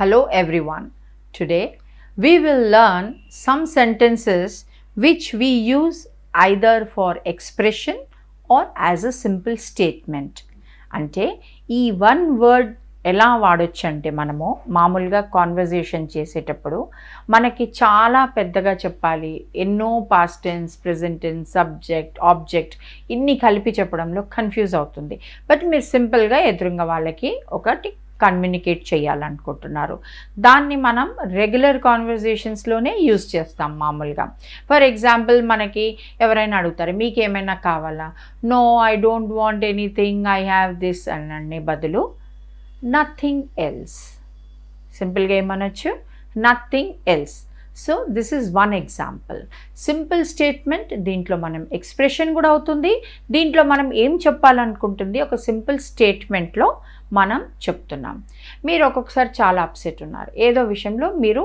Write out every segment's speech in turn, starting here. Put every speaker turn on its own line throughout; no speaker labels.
Hello everyone. Today we will learn some sentences which we use either for expression or as a simple statement. అంటే ఈ one word ఎలా వాడొచ్చు అంటే మనము మామూలుగా కాన్వర్జేషన్ చేసేటప్పుడు మనకి చాలా పెద్దగా చెప్పాలి, ఎన్నో past tense, present tense, subject, object ఇన్ని కలిపి చెప్పడంలో కన్ఫ్యూజ్ అవుతుంది. బట్ మీరు సింపుల్గా ఎదురుగా వాళ్ళకి ఒకటి కమ్యూనికేట్ చేయాలనుకుంటున్నారు. దాన్ని మనం రెగ్యులర్ కాన్వర్జేషన్స్లోనే యూజ్ చేస్తాం మామూలుగా. ఫర్ ఎగ్జాంపుల్ మనకి ఎవరైనా అడుగుతారు మీకు ఏమైనా కావాలా, no I don't want anything, I have this అనే బదులు నథింగ్ ఎల్స్. సింపుల్గా ఏమనొచ్చు, nothing else. So this is one example. Simple statement, దీంట్లో మనం ఎక్స్ప్రెషన్ కూడా అవుతుంది, దీంట్లో మనం ఏం చెప్పాలనుకుంటుంది ఒక సింపుల్ స్టేట్మెంట్లో మనం చెప్తున్నాం. మీరు ఒక్కొక్కసారి చాలా అప్సెట్ ఉన్నారు, ఏదో విషయంలో మీరు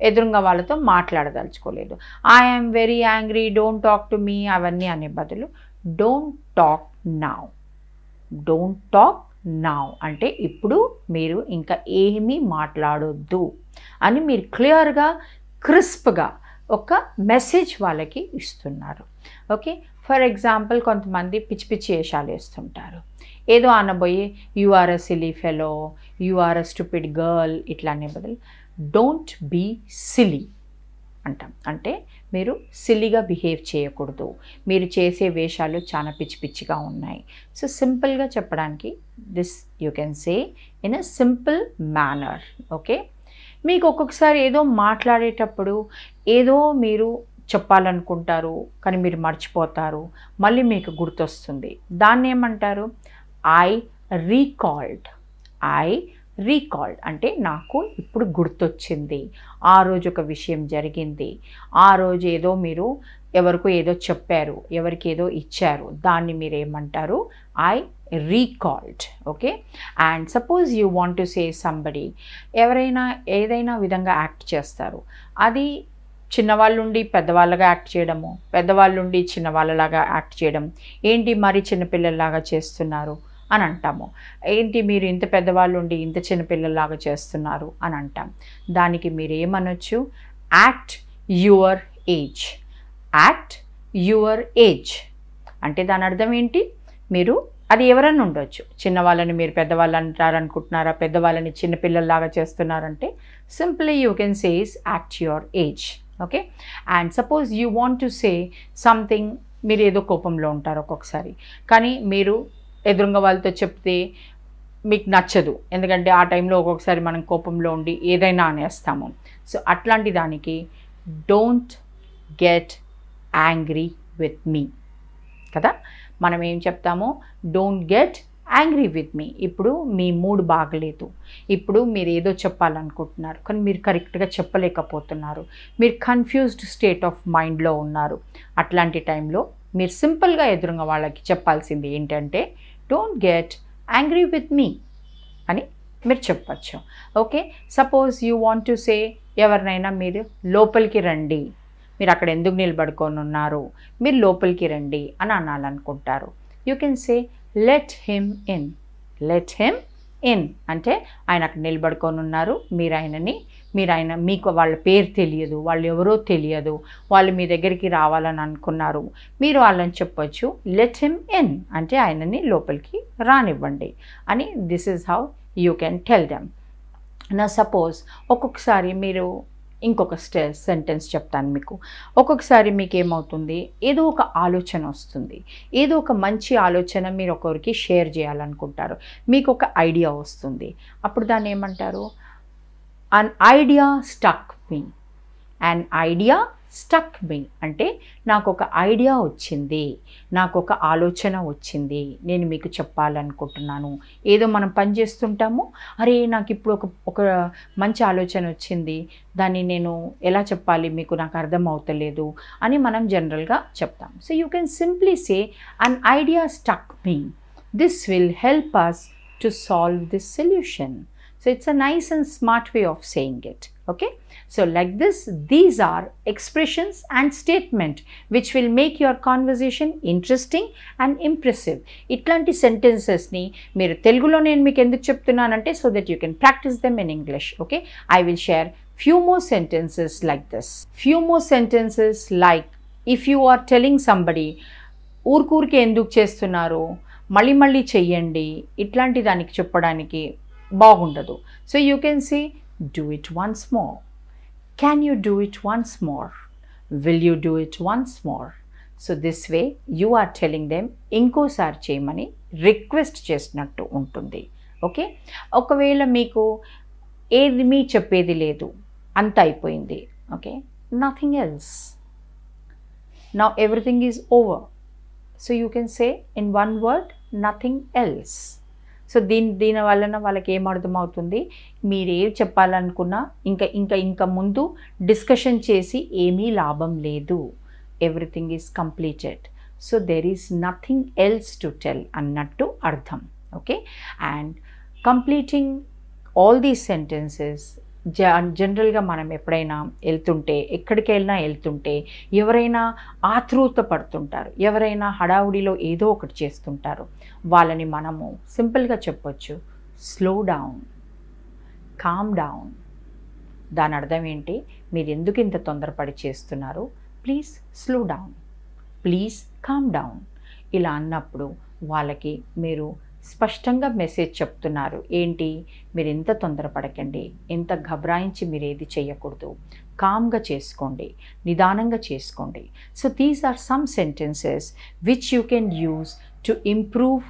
ఎదురుగా వాళ్ళతో మాట్లాడదలుచుకోలేదు, I'm very angry, don't talk to me అవన్నీ అనే బదులు don't talk now. Don't talk now అంటే ఇప్పుడు మీరు ఇంకా ఏమీ మాట్లాడొద్దు అని మీరు క్లియర్గా క్రిస్ప్గా ఒక మెసేజ్ వాళ్ళకి ఇస్తున్నారు. ఓకే, ఫర్ ఎగ్జాంపుల్ కొంతమంది పిచ్చి పిచ్చి వేషాలు వేస్తుంటారు, ఏదో అనబోయి you are a silly fellow, you are a stupid girl ఇట్లా అనే బదులు డోంట్ బీ సిలీ అంటాం. అంటే మీరు సిల్లీగా బిహేవ్ చేయకూడదు, మీరు చేసే వేషాలు చాలా పిచ్చి పిచ్చిగా ఉన్నాయి. సో సింపుల్గా చెప్పడానికి this you can say in a simple manner. Okay, మీకు ఒక్కొక్కసారి ఏదో మాట్లాడేటప్పుడు ఏదో మీరు చెప్పాలనుకుంటారు కానీ మీరు మర్చిపోతారు, మళ్ళీ మీకు గుర్తొస్తుంది, దాన్ని ఏమంటారు, ఐ రీకాల్డ్. ఐ రీకాల్డ్ అంటే నాకు ఇప్పుడు గుర్తొచ్చింది, ఆ రోజు ఒక విషయం జరిగింది, ఆ రోజు ఏదో మీరు ఎవరికో ఏదో చెప్పారు, ఎవరికి ఏదో ఇచ్చారు, దాన్ని మీరు ఏమంటారు, I recalled. Okay, and suppose you want to say somebody, ఎవరైనా ఏదైనా విధంగా యాక్ట్ చేస్తారు, అది చిన్నవాళ్ళ నుండి పెద్దవాళ్ళగా యాక్ట్ చేయడము, పెద్దవాళ్ళ నుండి చిన్నవాళ్ళలాగా యాక్ట్ చేయడం, ఏంటి మరి చిన్నపిల్లల్లాగా చేస్తున్నారు అని అంటాము, ఏంటి మీరు ఇంత పెద్దవాళ్ళు ఉండి ఇంత చిన్నపిల్లల్లాగా చేస్తున్నారు అని అంటాం. దానికి మీరు ఏమనొచ్చు, act your age. Act your age అంటే దాని అర్థం ఏంటి, మీరు అది ఎవరన్నా ఉండొచ్చు, చిన్నవాళ్ళని మీరు పెద్దవాళ్ళు అంటారనుకుంటున్నారా, పెద్దవాళ్ళని చిన్నపిల్లల్లాగా చేస్తున్నారంటే simply you can says act your age. Okay, and suppose you want to say something, మీరు ఏదో కోపంలో ఉంటారు ఒక్కొక్కసారి, కానీ మీరు ఎదురుగా వాళ్ళతో చెప్తే మీకు నచ్చదు, ఎందుకంటే ఆ టైంలో ఒక్కొక్కసారి మనం కోపంలో ఉండి ఏదైనా అనేస్తాము. సో అట్లాంటి దానికి don't get angry with me కదా, మనం ఏం చెప్తామో don't get angry with me. ఇప్పుడు మీ మూడ్ బాగలేదు, ఇప్పుడు మీరు ఏదో చెప్పాలనుకుంటున్నారు కానీ మీరు కరెక్ట్గా చెప్పలేకపోతున్నారు, మీరు కన్ఫ్యూజ్డ్ స్టేట్ ఆఫ్ మైండ్లో ఉన్నారు. అట్లాంటి టైంలో మీరు సింపుల్గా ఎదురుగా వాళ్ళకి చెప్పాల్సింది ఏంటంటే don't get angry with me అని మీరు చెప్పచ్చు. Okay, suppose you want to సే ఎవరినైనా మీరు లోపలికి రండి, మీరు అక్కడ ఎందుకు నిలబడుకొని ఉన్నారు, మీరు లోపలికి రండి అని అనాలనుకుంటారు, you can say let him in. Let him in అంటే ఆయన అక్కడ నిలబడుకొని ఉన్నారు, మీరు మీకు వాళ్ళ పేరు తెలియదు, వాళ్ళు ఎవరో తెలియదు, వాళ్ళు మీ దగ్గరికి రావాలని అనుకున్నారు, మీరు వాళ్ళని చెప్పొచ్చు లెట్ హిమ్ ఇన్ అంటే ఆయనని లోపలికి రానివ్వండి అని. This is how you can tell them. నా సపోజ్ ఒక్కొక్కసారి మీరు ఇంకొక సెంటెన్స్ చెప్తాను మీకు. ఒక్కొక్కసారి మీకు ఏమవుతుంది, ఏదో ఒక ఆలోచన వస్తుంది, ఏదో ఒక మంచి ఆలోచన మీరు ఒకరికి షేర్ చేయాలనుకుంటారు, మీకు ఒక ఐడియా వస్తుంది, అప్పుడు దాన్ని ఏమంటారు, an idea stuck me. An idea stuck me అంటే నాకు ఒక ఐడియా వచ్చింది, నాకు ఒక ఆలోచన వచ్చింది, నేను మీకు చెప్పాలనుకుంటున్నాను. ఏదో మనం పని చేస్తుంటాము, అరే నాకు ఇప్పుడు ఒక మంచి ఆలోచన వచ్చింది, దాన్ని నేను ఎలా చెప్పాలి మీకు నాకు అర్థం అవుతలేదు అని మనం జనరల్గా చెప్తాం. So you can simply say an idea stuck me, this will help us to solve this solution. So it's a nice and smart way of saying it. Okay, so like this, these are expressions and statement which will make your conversation interesting and impressive. ఇట్లాంటి సెంటెన్సెస్ని మీరు తెలుగులో నేను మీకు ఎందుకు చెప్తున్నానంటే so that you can practice them in English. Okay, I will share few more sentences like this. Few more sentences like, if you are telling somebody ఊరికే ఎందుకు చేస్తున్నారు, మళ్ళీ మళ్ళీ చెయ్యండి, ఇట్లాంటి దానికి చెప్పడానికి బాగుండదు. So you can say do it once more, can you do it once more, will you do it once more. So this way you are telling them ఇంకోసారి చేయమని రిక్వెస్ట్ చేసినట్టు ఉంటుంది. ఓకే, ఒకవేళ మీకు ఏది మీ చెప్పేది లేదు, అంత అయిపోయింది, okay, nothing else, now everything is over. So you can say in one word nothing else. So దీని వలన వాళ్ళకి ఏమర్థమవుతుంది, మీరు ఏం చెప్పాలనుకున్నా ఇంకా ముందు డిస్కషన్ చేసి ఏమీ లాభం లేదు, everything is completed, so there is nothing else to tell అన్నట్టు అర్థం. Okay, and completing all these sentences జనరల్గా మనం ఎప్పుడైనా వెళ్తుంటే, ఎక్కడికి వెళ్ళినా వెళ్తుంటే ఎవరైనా ఆతృత పడుతుంటారు, ఎవరైనా హడావుడిలో ఏదో ఒకటి చేస్తుంటారు, వాళ్ళని మనము సింపుల్గా చెప్పొచ్చు, స్లో డౌన్, కామ్ డౌన్. దాని అర్థం ఏంటి, మీరు ఎందుకు ఇంత తొందరపడి చేస్తున్నారు, please slow down, please calm down. ఇలా అన్నప్పుడు వాళ్ళకి మీరు స్పష్టంగా మెసేజ్ చెప్తున్నారు, ఏంటి, మీరు ఎంత తొందరపడకండి, ఎంత ఘబరాయించి మీరు ఏది చేయకూడదు, కామ్గా చేసుకోండి, నిదానంగా చేసుకోండి. So these are some sentences which you can use to improve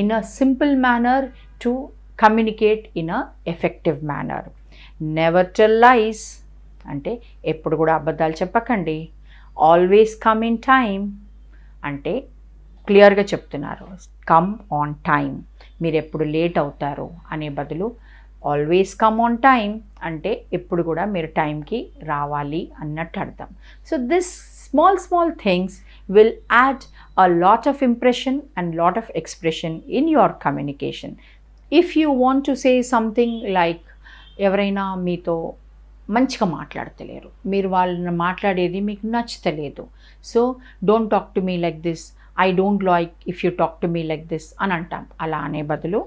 in a simple manner to communicate in a effective manner. Never tell lies అంటే ఎప్పుడు కూడా అబద్ధాలు చెప్పకండి. ఆల్వేస్ కమ్ ఇన్ టైమ్ అంటే క్లియర్గా చెప్తున్నారు, కమ్ ఆన్ టైమ్, మీరు ఎప్పుడు లేట్ అవుతారు అనే బదులు ఆల్వేస్ కమ్ ఆన్ టైమ్ అంటే ఎప్పుడు కూడా మీరు టైంకి రావాలి అన్నట్టు అర్థం. So this small things will add a lot of impression and lot of expression in your communication. If you want to say something like, ఎవరైనా మీతో మంచిగా మాట్లాడతలేరు, మీరు వాళ్ళని మాట్లాడేది మీకు నచ్చతలేదు, so don't talk to me like this, I don't like if you talk to me like this అని అంటాం. అలా అనే బదులు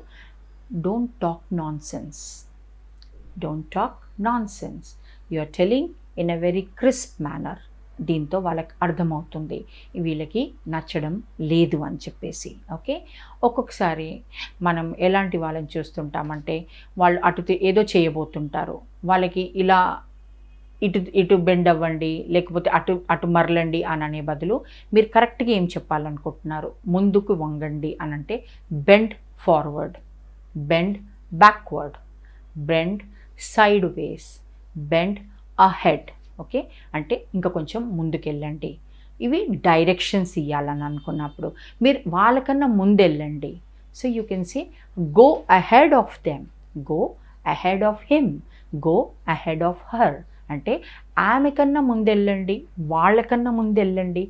don't talk nonsense, don't talk nonsense, you are telling in a very crisp manner. దీంతో వాళ్ళకి అర్థమవుతుంది వీళ్ళకి నచ్చడం లేదు అని చెప్పేసి. ఓకే, ఒక్కొక్కసారి మనం ఎలాంటి వాళ్ళని చూస్తుంటామంటే, వాళ్ళు ఏదో చేయబోతుంటారు, వాళ్ళకి ఇలా ఇటు బెండ్ అవ్వండి, లేకపోతే అటు మరలండి అని అనే బదులు మీరు కరెక్ట్గా ఏం చెప్పాలనుకుంటున్నారు, ముందుకు వంగండి అని అంటే bend forward, bend backward, bend side వేస్, బెండ్ అహెడ్. ఓకే, అంటే ఇంకా కొంచెం ముందుకెళ్ళండి. ఇవి డైరెక్షన్స్ ఇవ్వాలని అనుకున్నప్పుడు మీరు వాళ్ళకన్నా ముందెళ్ళండి. So you can say go ahead of them, go ahead of him, go ahead of her. అంటే ఆమె కన్నా ముందెళ్ళండి, వాళ్ళకన్నా ముందెళ్ళండి,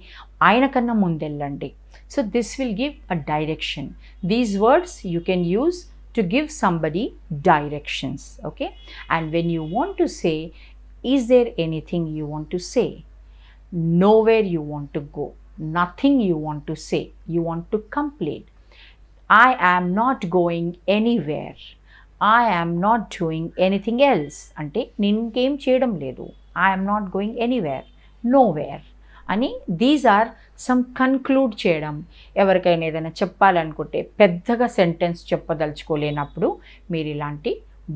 ఆయన కన్నా ముందెళ్ళండి. So this will give a direction. These words you can use to give somebody directions. Okay, and when you want to say, is there anything you want to say, nowhere you want to go, nothing you want to say, you want to complete. I am not going anywhere, I am not doing anything else అంటే నిన్కేం చేయడం లేదు, I am not going anywhere, nowhere అని. These are some conclude చేయడం. ఎవరికైనా ఏదైనా చెప్పాలనుకుంటే పెద్దగా sentence చెప్పదలుచుకోలేనప్పుడు మీరు ఇలాంటి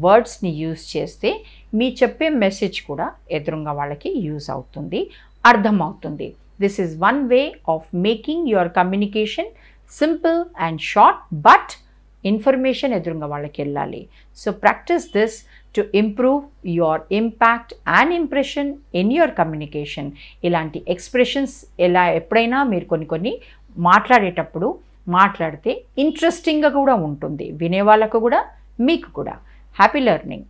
వర్డ్స్ని యూజ్ చేస్తే మీ చెప్పే మెసేజ్ కూడా ఎదురుగా వాళ్ళకి యూజ్ అవుతుంది, అర్థమవుతుంది. This is one way of making your communication simple and short, but information ఎదురుగా వాళ్ళకి వెళ్ళాలి. So practice this to improve your impact and impression in your communication. ఇలాంటి ఎక్స్ప్రెషన్స్ ఎప్పుడైనా మీరు కొన్ని మాట్లాడేటప్పుడు మాట్లాడితే ఇంట్రెస్టింగ్గా కూడా ఉంటుంది, వినేవాళ్ళకు కూడా మీకు కూడా. Happy learning.